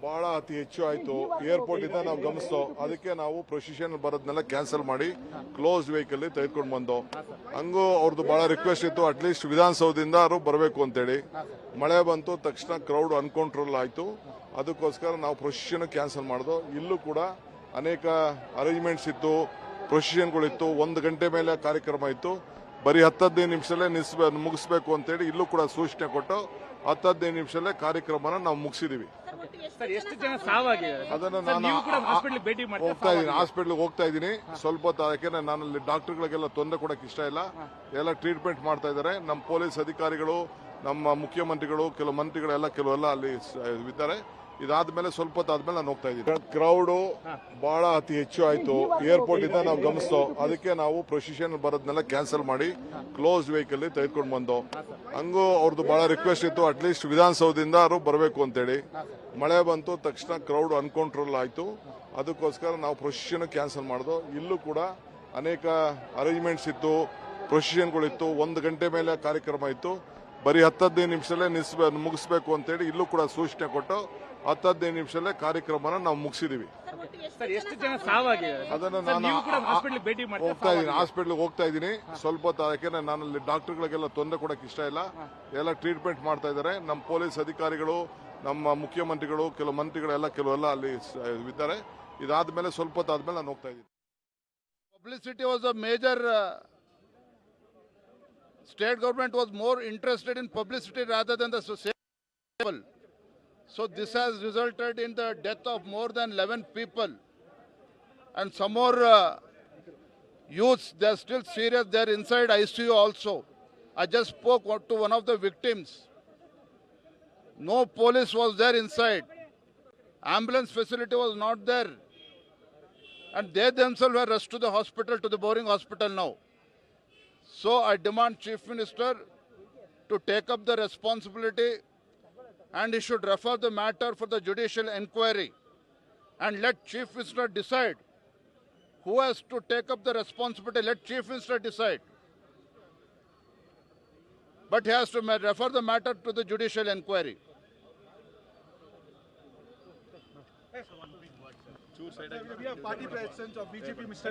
ಬಹಳ ಅತಿ ಹೆಚ್ಚು ಆಯಿತು. ಏರ್ಪೋರ್ಟ್ ಇಂದ ನಾವು ಗಮನಿಸ್ತೋ, ಅದಕ್ಕೆ ನಾವು ಪ್ರೊಸಿಷನ್ ಬರೋದನ್ನೆಲ್ಲ ಕ್ಯಾನ್ಸಲ್ ಮಾಡಿ ಕ್ಲೋಸ್ ವೆಹಿಕಲ್ ತೆಗೆದುಕೊಂಡು ಬಂದೋ. ಹಂಗೂ ಅವ್ರದ್ದು ಬಹಳ ರಿಕ್ವೆಸ್ಟ್ ಇತ್ತು, ಅಟ್ಲೀಸ್ಟ್ ವಿಧಾನಸೌಧದಿಂದ ಅವರು ಬರಬೇಕು ಅಂತೇಳಿ. ಮಳೆ ಬಂತು, ತಕ್ಷಣ ಕ್ರೌಡ್ ಅನ್ಕಂಟ್ರೋಲ್ ಆಯಿತು. ಅದಕ್ಕೋಸ್ಕರ ನಾವು ಪ್ರೊಸಿಷನ್ ಕ್ಯಾನ್ಸಲ್ ಮಾಡಿದೋ. ಇಲ್ಲೂ ಕೂಡ ಅನೇಕ ಅರೇಂಜ್ಮೆಂಟ್ಸ್ ಇತ್ತು, ಪ್ರೊಸಿಷನ್ಗಳಿತ್ತು. 1 ಗಂಟೆ ಮೇಲೆ ಕಾರ್ಯಕ್ರಮ ಇತ್ತು. ಬರೀ 10-15 ನಿಮಿಷದಲ್ಲೇ ಮುಗಿಸ್ಬೇಕು ಅಂತೇಳಿ ಇಲ್ಲೂ ಕೂಡ ಸೂಚನೆ ಕೊಟ್ಟು 10-15 ನಿಮಿಷದಲ್ಲೇ ಕಾರ್ಯಕ್ರಮನ ನಾವು ಮುಗಿಸಿದೀವಿ. ಅದನ್ನ ನಾನು ಹೋಗ್ತಾ ಇದ್ದೀನಿ, ಹಾಸ್ಪಿಟ್ಲ್ಗೆ ಹೋಗ್ತಾ ಇದ್ದೀನಿ. ಸ್ವಲ್ಪ ಹೊತ್ತು, ಯಾಕೆಂದ್ರೆ ನಾನು ಅಲ್ಲಿ ಡಾಕ್ಟರ್ಗಳಿಗೆಲ್ಲ ತೊಂದರೆ ಕೊಡಕ್ಕೆ ಇಷ್ಟ ಇಲ್ಲ. ಎಲ್ಲ ಟ್ರೀಟ್ಮೆಂಟ್ ಮಾಡ್ತಾ ಇದ್ದಾರೆ. ನಮ್ಮ ಪೊಲೀಸ್ ಅಧಿಕಾರಿಗಳು, ನಮ್ಮ ಮುಖ್ಯಮಂತ್ರಿಗಳು, ಕೆಲವು ಮಂತ್ರಿಗಳೆಲ್ಲ ಕೆಲವೆಲ್ಲ ಅಲ್ಲಿ ಇದ್ದಾರೆ. ಇದಾದ್ಮೇಲೆ ಸ್ವಲ್ಪ ಹೊತ್ತು ಆದ್ಮೇಲೆ ನಾನು ಹೋಗ್ತಾ ಇದ್ದೀನಿ. ಕ್ರೌಡು ಬಹಳ ಅತಿ ಹೆಚ್ಚು ಆಯಿತು. ಏರ್ಪೋರ್ಟ್ ಇಂದ ನಾವು ಗಮನಿಸ್ತೋ, ಅದಕ್ಕೆ ನಾವು ಪ್ರೊಸಿಷನ್ ಬರೋದನ್ನೆಲ್ಲ ಕ್ಯಾನ್ಸಲ್ ಮಾಡಿ ಕ್ಲೋಸ್ ವೆಹಿಕಲ್ ತೆಗೆದುಕೊಂಡು ಬಂದೋ. ಹಂಗೂ ಅವ್ರದ್ದು ಬಹಳ ರಿಕ್ವೆಸ್ಟ್ ಇತ್ತು, ಅಟ್ಲೀಸ್ಟ್ ವಿಧಾನಸೌಧದಿಂದ ಅವರು ಬರಬೇಕು ಅಂತೇಳಿ. ಮಳೆ ಬಂತು, ತಕ್ಷಣ ಕ್ರೌಡ್ ಅನ್ಕಂಟ್ರೋಲ್ ಆಯಿತು. ಅದಕ್ಕೋಸ್ಕರ ನಾವು ಪ್ರೊಸಿಷನ್ ಕ್ಯಾನ್ಸಲ್ ಮಾಡಿದೋ. ಇಲ್ಲೂ ಕೂಡ ಅನೇಕ ಅರೇಂಜ್ಮೆಂಟ್ಸ್ ಇತ್ತು, ಪ್ರೊಸಿಷನ್ಗಳಿತ್ತು. 1 ಗಂಟೆ ಮೇಲೆ ಕಾರ್ಯಕ್ರಮ ಇತ್ತು. ಬರೀ 10-15 ನಿಮಿಷದಲ್ಲೇ ಮುಗಿಸ್ಬೇಕು ಅಂತೇಳಿ ಇಲ್ಲೂ ಕೂಡ ಸೂಚನೆ ಕೊಟ್ಟು 10-15 ನಿಮಿಷದಲ್ಲೇ ಕಾರ್ಯಕ್ರಮನ ನಾವು ಮುಗಿಸಿದೀವಿ. ಅದನ್ನ ನಾನು ಹೋಗ್ತಾ ಇದ್ದೀನಿ, ಹಾಸ್ಪಿಟ್ಲ್ಗೆ ಹೋಗ್ತಾ ಇದ್ದೀನಿ. ಸ್ವಲ್ಪ ಹೊತ್ತು, ಯಾಕೆಂದ್ರೆ ನಾನು ಅಲ್ಲಿ ಡಾಕ್ಟರ್ಗಳಿಗೆಲ್ಲ ತೊಂದರೆ ಕೊಡಕ್ಕೆ ಇಷ್ಟ ಇಲ್ಲ. ಎಲ್ಲ ಟ್ರೀಟ್ಮೆಂಟ್ ಮಾಡ್ತಾ ಇದ್ದಾರೆ. ನಮ್ಮ ಪೊಲೀಸ್ ಅಧಿಕಾರಿಗಳು, ನಮ್ಮ ಮುಖ್ಯಮಂತ್ರಿಗಳು, ಕೆಲವು ಮಂತ್ರಿಗಳೆಲ್ಲ ಕೆಲವೆಲ್ಲ ಅಲ್ಲಿ ಇದ್ದಾರೆ. ಇದಾದ್ಮೇಲೆ ಸ್ವಲ್ಪ ಹೊತ್ತು ಆದ್ಮೇಲೆ ನಾನು ಹೋಗ್ತಾ ಇದ್ದೀನಿ. Publicity was a major. State government was more interested in publicity rather than the social. So this has resulted in the death of more than 11 people. And some more youths, they are still serious. They are inside ICU also. I just spoke to one of the victims. No police was there inside. Ambulance facility was not there. And they themselves were rushed to the hospital, to the Boring Hospital now. So I demand Chief Minister to take up the responsibility, and he should refer the matter for the judicial inquiry, and let Chief Minister decide who has to take up the responsibility. Let Chief Minister decide. But he has to refer the matter to the judicial inquiry. We have party presidents of BJP, Mr.